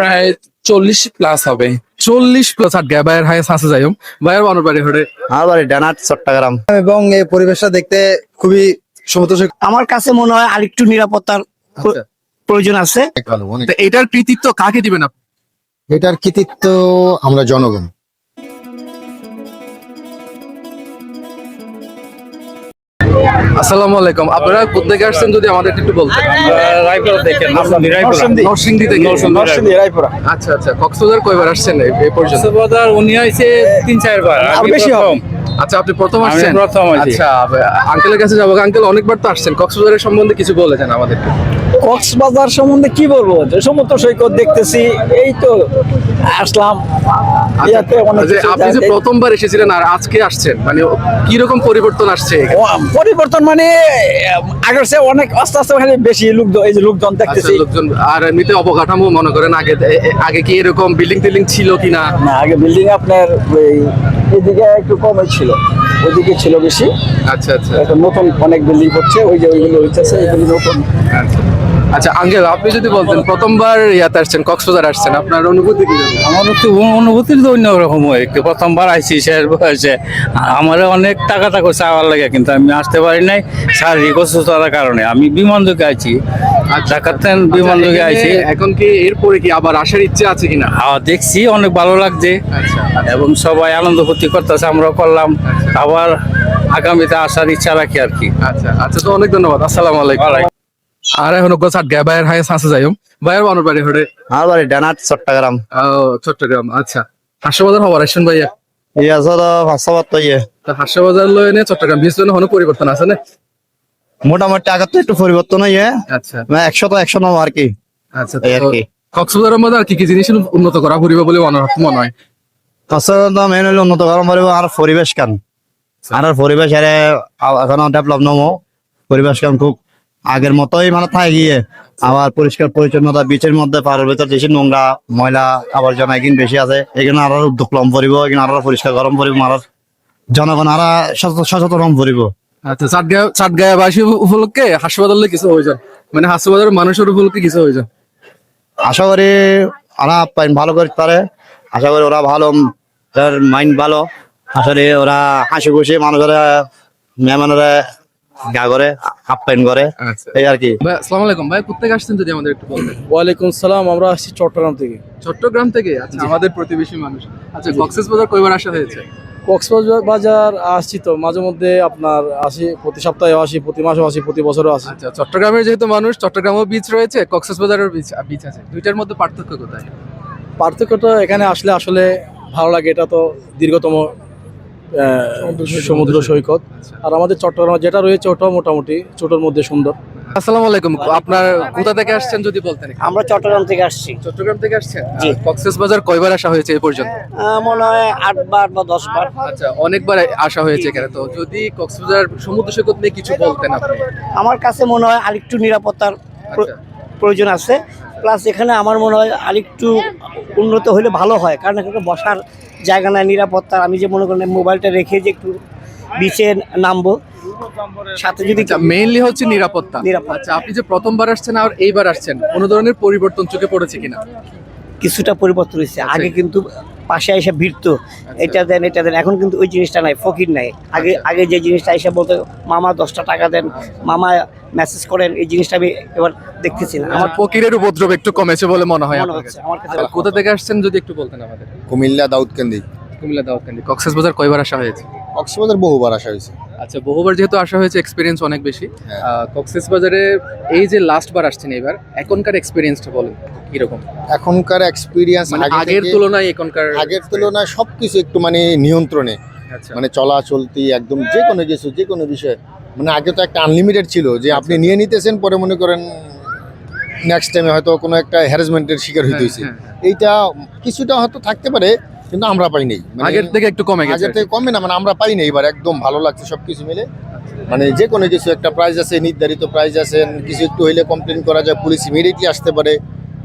প্রায় 40+ হবে। 40+ আট গায়ে বাইরের হাই আছে যাইম বাইরের বানর বাড়ি হরে আমার বাড়ি ডানাট চট্টগ্রাম। এবং এই পরিবেশটা দেখতে খুবই সমুদ্র সৈকত। আমার কাছে মনে হয় আরেকটু নিরাপত্তার প্রয়োজন আছে। তো এটার কৃতিত্ব কাকে দিবেন আপনি? এটার কৃতিত্ব আমরা জনগণ। আসসালামু আলাইকুম, আপনারা কোথেকে আসছেন যদি আমাদের একটু বলতেন। রায়পুরা দেখেন নরসিংদী থেকে। আচ্ছা আচ্ছা, কক্সবাজার কয়বার আসছেন এই পর্যন্ত? কক্সবাজার উনি হয়েছে 3-4 বার, আমি বেশি হবে। প্রথম। আচ্ছা, আপনি প্রথম আমি আসছেন? প্রথম আছি। আচ্ছা, আঙ্কেলের কাছে যাবো। আঙ্কেল অনেকবার তো আসছেন, কক্সবাজারের সম্বন্ধে কিছু বলেছেন আমাদেরকে। কক্সবাজার সম্বন্ধে কি বলবো, যে সমুদ্র সৈকত দেখতেছি, এই তো আসলাম। ইয়াতে অনেক যে কিছু আপনি যে জায়গায়- প্রথমবার এসেছিলেন আর আজকে আসছেন, মানে কি রকম পরিবর্তন আসছে? পরিবর্তন মানে আগের চেয়ে অনেক আস্তে আস্তে খালি বেশি লোকজন, এই যে লোকজন আচ্ছা, দেখতেছি। লোকজন আর এমনিতে অবকাঠামো মনে করেন আগে কি এরকম বিল্ডিং টিল্ডিং ছিল কিনা? না, আগে বিল্ডিং আপনার এদিকে একটু কমই ছিল, ওইদিকে ছিল বেশি। আচ্ছা আচ্ছা এখন নতুন অনেক বিল্ডিং হচ্ছে, ওই যে ওইগুলো হইতেছে, এগুলো নতুন। আচ্ছা আঙ্কেল, আপনি যদি বলতেন প্রথমবার ইয়াতে আসছেন, কক্সবাজার আসছেন, আপনার অনুভূতি কি? আমার একটু অনুভূতি তো অন্যরকম হয়, একটু প্রথমবার আইসি শেষ বয়সে। আমার অনেক টাকা চাওয়ার লাগে, কিন্তু আমি আসতে পারি নাই শারীরিক অসুস্থতার কারণে। আমি বিমান যোগে আইছি, ঢাকাতেন বিমান যোগে আইছি। এখন কি এরপরে কি আবার আসার ইচ্ছে আছে কিনা? দেখছি অনেক ভালো লাগছে, আচ্ছা এবং সবাই আনন্দ ফুর্তি করতেছে, আমরাও করলাম। আবার আগামীতে আসার ইচ্ছা রাখি আর কি। আচ্ছা আচ্ছা, তো অনেক ধন্যবাদ। আসসালামু আলাইকুম। আর এখন গোছাট গায়ে বাইরের হাই আছে যাইম বাইরের বানর বাড়ি হরে আমার বাড়ি ডানাট চট্টগ্রাম। চট্টগ্রাম। আচ্ছা, হাস্যবাজার হবার আসছেন ভাইয়া? এই আছে তো 500 তো ইয়ে তা হাস্যবাজার লয় নে চট্টগ্রাম বিচ লয় কোনো পরিবর্তন আছে না? মোটামুটি আগের তো একটু পরিবর্তন হয়ে আচ্ছা 100 তো 100 নয় আর কি। আচ্ছা, এই আর কি। কক্সবাজারের মধ্যে আর কি কি জিনিস উন্নত করা পড়িবে বলে মনে হয়? তো মেন হলো উন্নত গরম পারিব আর পরিবেশ কান, আর পরিবেশ এখন ডেভেলপ নমো। পরিবেশ কান খুব আগের মতোই মানে থাকে গিয়ে, আবার পরিষ্কার পরিচ্ছন্নতা। বিচের মধ্যে পাহাড়ের ভিতর বেশি নোংরা ময়লা আবর্জনা এখানে বেশি আছে, এখানে আরো উদ্যোগ লম পরিব, এখানে আরো পরিষ্কার গরম পরিব, আর জনগণ আরো সচেতন পরিব। আচ্ছা, চাটগাঁয়াবাসী উপলক্ষে হাসপাতাল কিছু হয়ে যান, মানে হাসপাতালের মানুষের উপলক্ষে কিছু হয়ে যান। আশা করি ওরা আপ্যায়ন ভালো করতে পারে, আশা করি ওরা ভালো, মাইন্ড ভালো। আসলে ওরা হাসি খুশি মানুষের মেহমানেরা গা করে আপ্যায়ন করে, আচ্ছা এই আর কি। ভাই আসসালামু আলাইকুম, ভাই কোথেকে আসছেন যদি আমাদের একটু বলতেন। ওয়ালাইকুম সালাম, আমরা আসছি চট্টগ্রাম থেকে। চট্টগ্রাম থেকে? আচ্ছা, আমাদের প্রতিবেশী মানুষ। আচ্ছা, কক্সবাজার কয়বার আসা হয়েছে? কক্সবাজার আসছি তো মাঝে মধ্যে, আপনার আসি, প্রতি সপ্তাহে আসি, প্রতি মাসেও আসি, প্রতি বছরও আসি। আচ্ছা, চট্টগ্রামের যেহেতু মানুষ, চট্টগ্রামও বিচ রয়েছে, কক্সবাজারের বিচ আছে, দুইটার মধ্যে পার্থক্য কোথায়? পার্থক্যটা এখানে আসলে আসলে ভালো লাগে, এটা তো দীর্ঘতম সমুদ্র সৈকত। আর আমাদের চট্টগ্রাম যেটা রয়েছে ওটাও মোটামুটি ছোটোর মধ্যে সুন্দর। আসসালামু আলাইকুম, আপনার কোথা থেকে আসছেন যদি বলতেন একটু? আমরা চট্টগ্রাম থেকে আসছি। চট্টগ্রাম থেকে আসছেন? জি। কক্সবাজার কয়বার আসা হয়েছে এই পর্যন্ত? মনে হয় 8 বার বা 10 বার। আচ্ছা, অনেকবার আসা হয়েছে এখানে। তো যদি কক্সবাজার সমুদ্র সৈকত নিয়ে কিছু বলতেন আপনি। আমার কাছে মনে হয় আরেকটু নিরাপত্তার আচ্ছা প্রয়োজন আছে। প্লাস এখানে আমার মনে হয় আরেকটু উন্নত হলে ভালো হয়, কারণ এখানে বসার জায়গা নাই, নিরাপত্তা। আমি যে মনে করেন মোবাইলটা রেখে যে একটু বিচে নামবো, সাথে যদি মেইনলি হচ্ছে নিরাপত্তা। নিরাপত্তা। আচ্ছা, আপনি যে প্রথমবার আসছেন আর এইবার আসছেন, কোনো ধরনের পরিবর্তন চোখে পড়েছে কিনা? কিছুটা পরিবর্তন হয়েছে। আগে কিন্তু পাশে এসে ভিড়তো, এটা দেন এটা দেন, এখন কিন্তু ওই জিনিসটা নাই, ফকির নাই। আগে যে জিনিসটা এসে বলতো মামা 10টা টাকা দেন, মামা মেসেজ করেন, এই জিনিসটা আমি এবার দেখতেছি না। আমার ফকিরের উপদ্রব একটু কমেছে বলে মনে হয় মনে আপনার হচ্ছে কাছে? আমার কাছে। আর কোথা থেকে আসছেন যদি একটু বলতেন আমাদের। কুমিল্লা দাউদকান্দি। কুমিল্লা দাউদকান্দি। কক্সবাজার কয়বার আসা হয়েছে? কক্সবাজার বহুবার আসা হয়েছে। আচ্ছা, বহুবার যেহেতু আসা হয়েছে, এক্সপিরিয়েন্স অনেক বেশি। হ্যাঁ। কক্সবাজারে এই যে লাস্ট বার আসছেন এবার, এখনকার এক্সপিরিয়েন্সটা বলেন কিরকম? এখনকার এক্সপিরিয়েন্স মানে আগের তুলনায় এখনকার আগের তুলনায় সবকিছু একটু মানে নিয়ন্ত্রণে, আচ্ছা মানে চলাচলতি একদম যে কোনো কিছু যে কোনো বিষয়। মানে আগে তো একটা আনলিমিটেড ছিল যে আপনি নিয়ে নিতেছেন, পরে মনে করেন নেক্সট টাইমে হয়তো কোনো একটা হ্যারাসমেন্টের শিকার হইতে হয়েছে। হ্যাঁ, এইটা কিছুটা হয়তো থাকতে পারে, কিন্তু আমরা পাই নাই। মানে আগের থেকে একটু কমে গেছে। আগের থেকে কমে না, মানে আমরা পাই নাই এবার। একদম ভালো লাগছে সবকিছু মিলে। মানে যে কোনো কিছু একটা প্রাইস আছে, নির্ধারিত প্রাইস আছে। কিছু একটু হইলে কমপ্লেন করা যায়, পুলিশ ইমিডিয়েটলি আসতে পারে।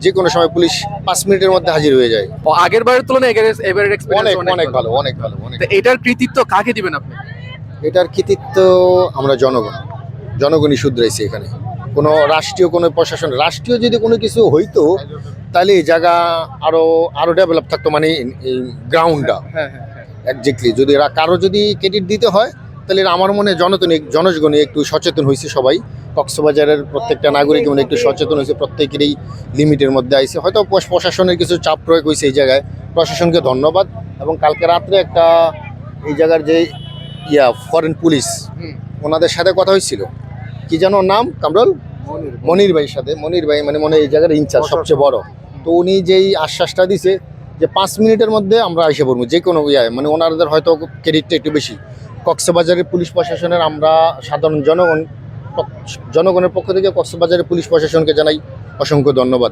যে কোনো সময় পুলিশ 5 মিনিটের মধ্যে হাজির হয়ে যায়। আগের বারের তুলনায় এবারের এক্সপিরিয়েন্স অনেক অনেক ভালো, অনেক ভালো, অনেক। তো এটার কৃতিত্ব কাকে দিবেন আপনি? এটার কৃতিত্ব আমরা জনগণই শুধরাইছি এখানে। কোনো রাষ্ট্রীয় কোনো প্রশাসন, রাষ্ট্রীয় যদি কোনো কিছু হইতো তাহলে এই জায়গা আরো আরো ডেভেলপ থাকতো, মানে গ্রাউন্ডটা হ্যাঁ হ্যাঁ হ্যাঁ। একজাক্টলি। যদি কারো যদি ক্রেডিট দিতে হয় তাহলে আমার মনে হয় জনগণ একটু সচেতন হয়েছে, সবাই কক্সবাজারের প্রত্যেকটা নাগরিক মানে একটু সচেতন হয়েছে, প্রত্যেকেরই লিমিটের মধ্যে আইছে। হয়তো প্রশাসনের কিছু চাপ প্রয়োগ হয়েছে এই জায়গায়, প্রশাসনকে ধন্যবাদ। এবং কালকে রাত্রে একটা এই জায়গার যে ফরেন পুলিশ, ওনাদের সাথে কথা হয়েছিল, কি যেন নাম কামরুল, মনির ভাইয়ের সাথে। মনির ভাই মানে মনে হয় এই জায়গার ইনচার্জ সবচেয়ে বড়। তো উনি যেই আশ্বাসটা দিছে যে 5 মিনিটের মধ্যে আমরা এসে পড়বো যে কোনো মানে ওনাদের হয়তো ক্রেডিটটা একটু বেশি। কক্সবাজারের পুলিশ প্রশাসনের আমরা সাধারণ জনগণের পক্ষ থেকে কক্সবাজারের পুলিশ প্রশাসনকে জানাই অসংখ্য ধন্যবাদ।